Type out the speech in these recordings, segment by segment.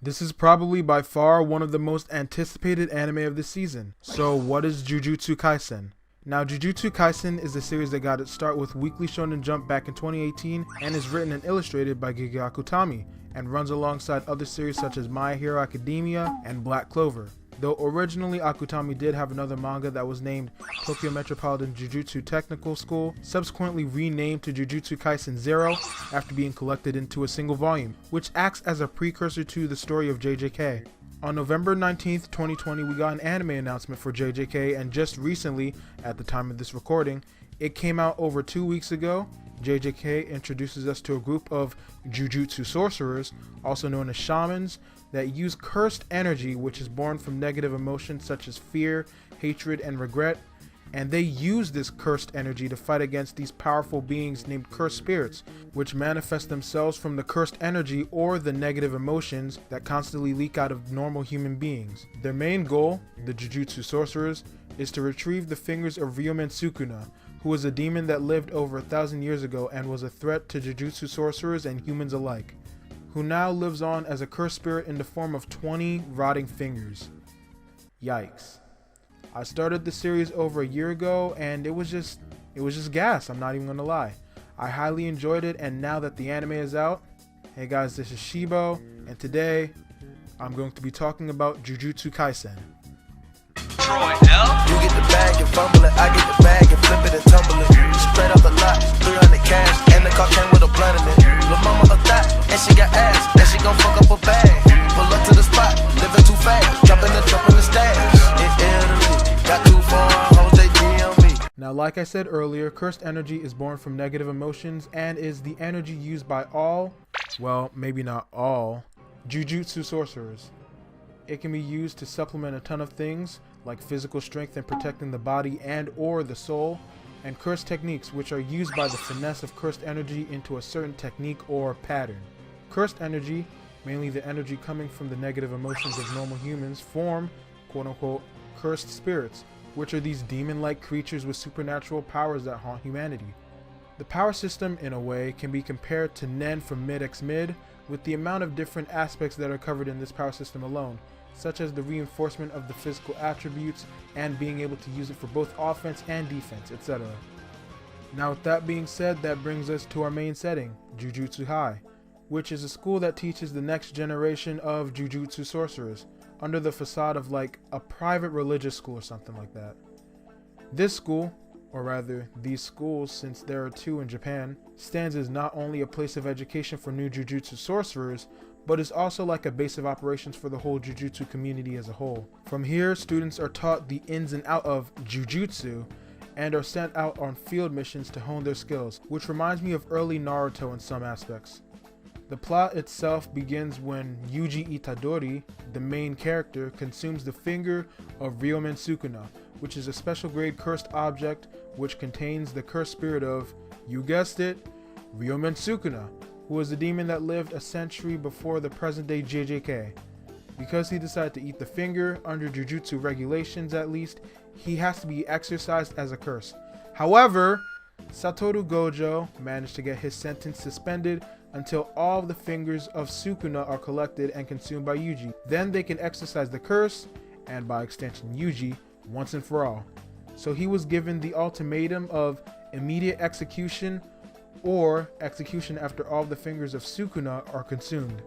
This is probably by far one of the most anticipated anime of the season. So what is Jujutsu Kaisen? Now, Jujutsu Kaisen is a series that got its start with Weekly Shonen Jump back in 2018 and is written and illustrated by Giga Akutami and runs alongside other series such as My Hero Academia and Black Clover. Though originally Akutami did have another manga that was named Tokyo Metropolitan Jujutsu Technical School, subsequently renamed to Jujutsu Kaisen Zero after being collected into a single volume, which acts as a precursor to the story of JJK. On November 19th, 2020, we got an anime announcement for JJK, and just recently, at the time of this recording, it came out over 2 weeks ago. JJK introduces us to a group of Jujutsu Sorcerers, also known as shamans, that use cursed energy which is born from negative emotions such as fear, hatred, and regret, and they use this cursed energy to fight against these powerful beings named cursed spirits, which manifest themselves from the cursed energy or the negative emotions that constantly leak out of normal human beings. Their main goal, the Jujutsu Sorcerers, is to retrieve the fingers of Ryomen Sukuna, who was a demon that lived over 1,000 years ago and was a threat to Jujutsu Sorcerers and humans alike, who now lives on as a cursed spirit in the form of 20 rotting fingers. Yikes. I started the series over a year ago and it was just gas, I'm not even gonna lie. I highly enjoyed it, and now that the anime is out, hey guys, this is Shibo, and today I'm going to be talking about Jujutsu Kaisen. You get the bag and fumble it, I get the bag and flip it and tumble it. Straight off the lot, 300 cash, and the car came with a blunt in it. Lil' mama a thot, and she got ass, and she gon' fuck up a bag. Pull up to the spot, living too fast, jump in the stash. In Italy, got too far, hoes they DM me. Now, like I said earlier, cursed energy is born from negative emotions and is the energy used by all, well, maybe not all, Jujutsu Sorcerers. It can be used to supplement a ton of things, like physical strength and protecting the body and or the soul, and cursed techniques, which are used by the finesse of cursed energy into a certain technique or pattern. Cursed energy, mainly the energy coming from the negative emotions of normal humans, form quote-unquote cursed spirits, which are these demon-like creatures with supernatural powers that haunt humanity. The power system, in a way, can be compared to Nen from Mid X Mid, with the amount of different aspects that are covered in this power system alone, such as the reinforcement of the physical attributes and being able to use it for both offense and defense, etc. Now, with that being said, that brings us to our main setting, Jujutsu High, which is a school that teaches the next generation of Jujutsu Sorcerers, under the facade of like a private religious school or something like that. This school, or rather these schools since there are two in Japan, stands as not only a place of education for new Jujutsu Sorcerers, but is also like a base of operations for the whole Jujutsu community as a whole. From here, students are taught the ins and outs of Jujutsu and are sent out on field missions to hone their skills, which reminds me of early Naruto in some aspects. The plot itself begins when Yuji Itadori, the main character, consumes the finger of Ryomen Sukuna, which is a special grade cursed object which contains the cursed spirit of, you guessed it, Ryomen Sukuna, who was a demon that lived a century before the present day JJK. Because he decided to eat the finger, under Jujutsu regulations at least, he has to be exorcised as a curse. However, Satoru Gojo managed to get his sentence suspended until all of the fingers of Sukuna are collected and consumed by Yuji. Then they can exorcise the curse, and by extension Yuji, once and for all. So he was given the ultimatum of immediate execution or execution after all the fingers of Sukuna are consumed.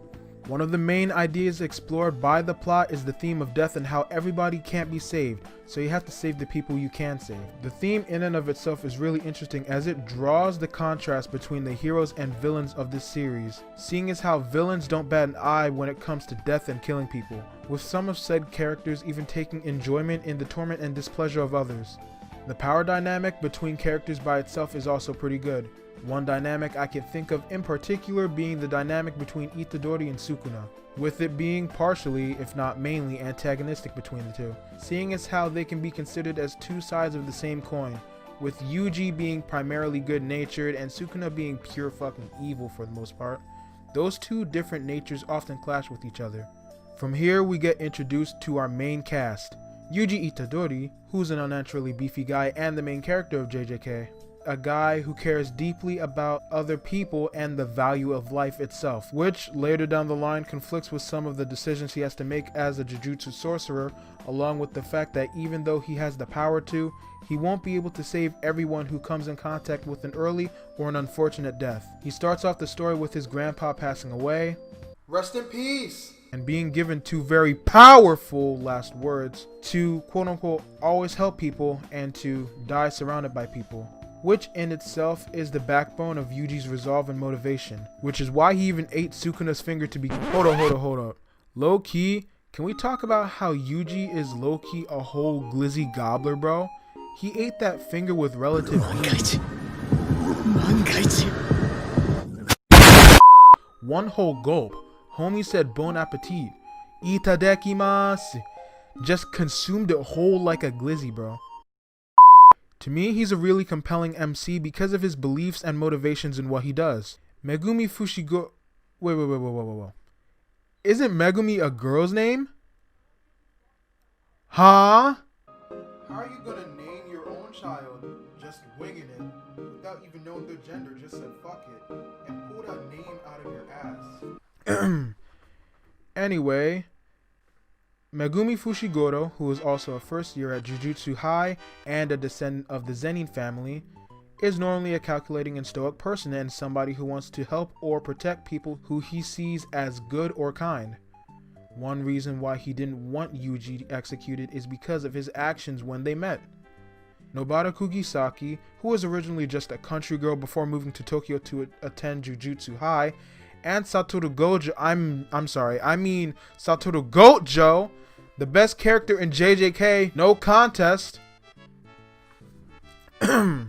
One of the main ideas explored by the plot is the theme of death and how everybody can't be saved, so you have to save the people you can save. The theme in and of itself is really interesting as it draws the contrast between the heroes and villains of this series, seeing as how villains don't bat an eye when it comes to death and killing people, with some of said characters even taking enjoyment in the torment and displeasure of others. The power dynamic between characters by itself is also pretty good. One dynamic I can think of in particular being the dynamic between Itadori and Sukuna, with it being partially, if not mainly, antagonistic between the two, seeing as how they can be considered as two sides of the same coin, with Yuji being primarily good-natured and Sukuna being pure fucking evil for the most part. Those two different natures often clash with each other. From here we get introduced to our main cast, Yuji Itadori, who's an unnaturally beefy guy and the main character of JJK. a guy who cares deeply about other people and the value of life itself, which later down the line conflicts with some of the decisions he has to make as a Jujutsu sorcerer, along with the fact that even though he has the power to, he won't be able to save everyone who comes in contact with an early or an unfortunate death. He starts off the story with his grandpa passing away, rest in peace, and being given two very powerful last words to quote-unquote always help people and to die surrounded by people, which in itself is the backbone of Yuji's resolve and motivation, which is why he even ate Sukuna's finger to be— hold up. Low-key, can we talk about how Yuji is low-key a whole glizzy gobbler, bro? He ate that finger with relative ease. One whole gulp. Homie said bon appetit. Itadakimasu. Just consumed it whole like a glizzy, bro. To me, he's a really compelling MC because of his beliefs and motivations in what he does. Megumi Fushigo— Wait. Isn't Megumi a girl's name? Huh? How are you gonna name your own child just winging it without even knowing their gender? Just said fuck it and pulled a name out of your ass. Anyway, Megumi Fushiguro, who is also a first year at Jujutsu High and a descendant of the Zenin family, is normally a calculating and stoic person and somebody who wants to help or protect people who he sees as good or kind. One reason why he didn't want Yuji executed is because of his actions when they met. Nobara Kugisaki, who was originally just a country girl before moving to Tokyo to attend Jujutsu High, and Satoru Gojo— I mean Satoru Gojo, the best character in JJK, no contest. Gojo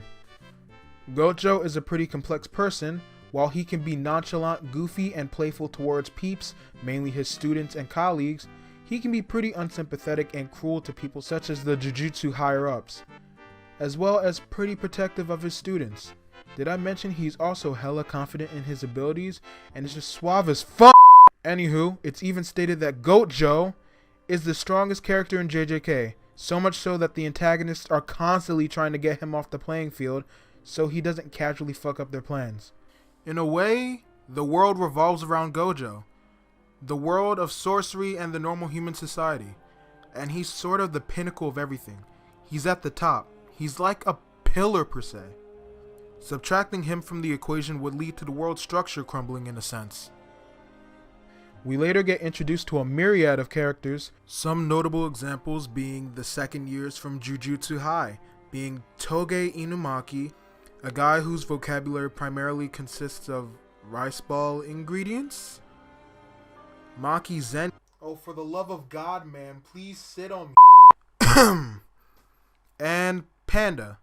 is a pretty complex person. While he can be nonchalant, goofy, and playful towards peeps, mainly his students and colleagues, he can be pretty unsympathetic and cruel to people such as the Jujutsu higher-ups, as well as pretty protective of his students. Did I mention he's also hella confident in his abilities and is just suave as fuck? Anywho, it's even stated that Gojo is the strongest character in JJK, so much so that the antagonists are constantly trying to get him off the playing field so he doesn't casually fuck up their plans. In a way, the world revolves around Gojo, the world of sorcery and the normal human society, and he's sort of the pinnacle of everything. He's at the top. He's like a pillar per se. Subtracting him from the equation would lead to the world's structure crumbling in a sense. We later get introduced to a myriad of characters, some notable examples being the second years from Jujutsu High, being Toge Inumaki, a guy whose vocabulary primarily consists of rice ball ingredients. Maki Zen. Oh, for the love of God, man, please sit on me. And Panda.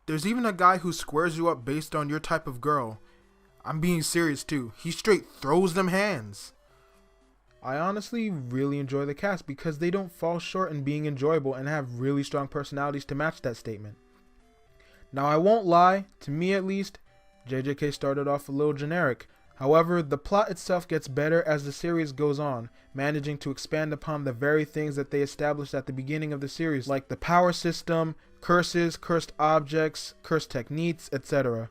There's even a guy who squares you up based on your type of girl. I'm being serious too. He straight throws them hands. I honestly really enjoy the cast because they don't fall short in being enjoyable and have really strong personalities to match that statement. Now I won't lie, to me at least, JJK started off a little generic. However, the plot itself gets better as the series goes on, managing to expand upon the very things that they established at the beginning of the series, like the power system, curses, cursed objects, cursed techniques, etc.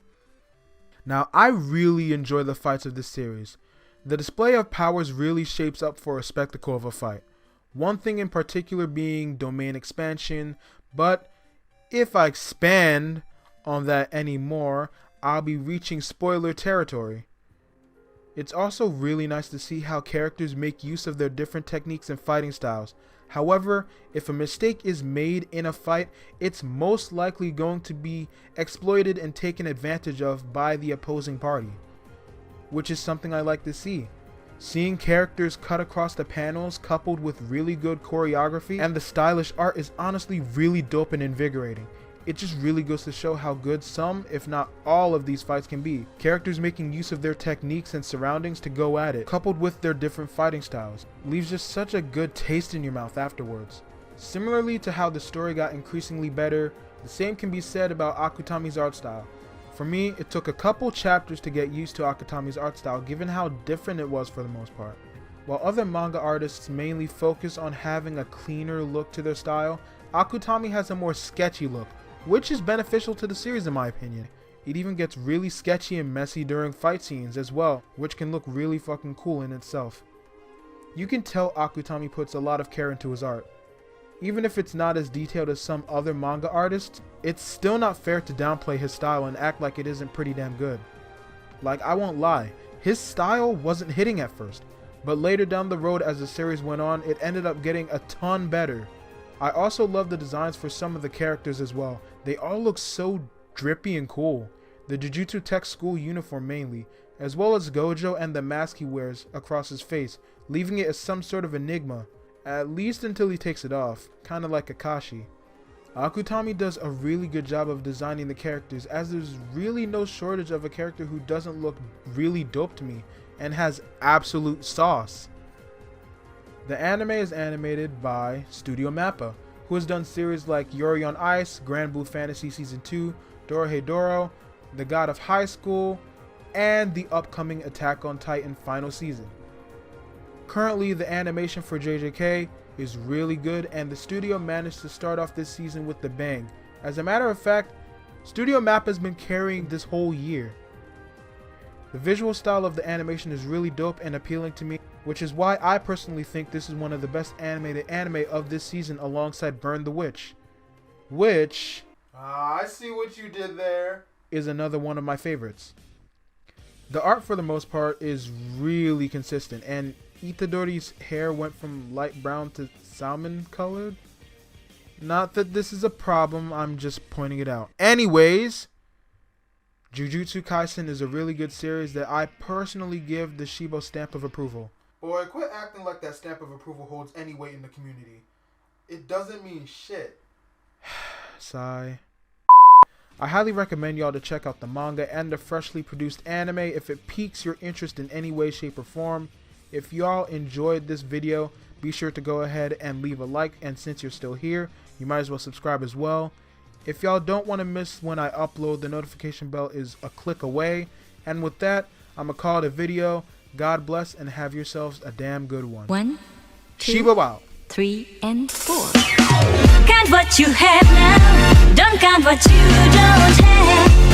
Now I really enjoy the fights of this series. The display of powers really shapes up for a spectacle of a fight. One thing in particular being domain expansion, but if I expand on that anymore, I'll be reaching spoiler territory. It's also really nice to see how characters make use of their different techniques and fighting styles. However, if a mistake is made in a fight, it's most likely going to be exploited and taken advantage of by the opposing party, which is something I like to see. Seeing characters cut across the panels coupled with really good choreography and the stylish art is honestly really dope and invigorating. It just really goes to show how good some, if not all, of these fights can be. Characters making use of their techniques and surroundings to go at it, coupled with their different fighting styles, leaves just such a good taste in your mouth afterwards. Similarly to how the story got increasingly better, the same can be said about Akutami's art style. For me, it took a couple chapters to get used to Akutami's art style given how different it was for the most part. While other manga artists mainly focus on having a cleaner look to their style, Akutami has a more sketchy look, which is beneficial to the series in my opinion. It even gets really sketchy and messy during fight scenes as well, which can look really fucking cool in itself. You can tell Akutami puts a lot of care into his art. Even if it's not as detailed as some other manga artists, it's still not fair to downplay his style and act like it isn't pretty damn good. Like, I won't lie, his style wasn't hitting at first, but later down the road as the series went on, it ended up getting a ton better. I also love the designs for some of the characters as well. They all look so drippy and cool. The Jujutsu Tech school uniform mainly, as well as Gojo and the mask he wears across his face, leaving it as some sort of enigma, at least until he takes it off, kinda like Kakashi. Akutami does a really good job of designing the characters, as there's really no shortage of a character who doesn't look really dope to me and has absolute sauce. The anime is animated by Studio Mappa, who has done series like Yuri on Ice, Grand Blue Fantasy Season 2, Dorohedoro, The God of High School, and the upcoming Attack on Titan final season. Currently, the animation for JJK is really good, and the studio managed to start off this season with the bang. As a matter of fact, Studio Mappa has been carrying this whole year. The visual style of the animation is really dope and appealing to me, which is why I personally think this is one of the best animated anime of this season alongside Burn the Witch, which I see what you did there. is another one of my favorites. The art for the most part is really consistent, and Itadori's hair went from light brown to salmon colored. Not that this is a problem, I'm just pointing it out. Anyways, Jujutsu Kaisen is a really good series that I personally give the Shibo stamp of approval. Boy, quit acting like that stamp of approval holds any weight in the community. It doesn't mean shit. Sigh. I highly recommend y'all to check out the manga and the freshly produced anime if it piques your interest in any way, shape, or form. If y'all enjoyed this video, be sure to go ahead and leave a like, and since you're still here, you might as well subscribe as well. If y'all don't want to miss when I upload, the notification bell is a click away. And with that, I'm going to call it a video. God bless and have yourselves a damn good one. 1, 2, Shiba out. 3, and 4. Count what you have now. Don't count what you don't have.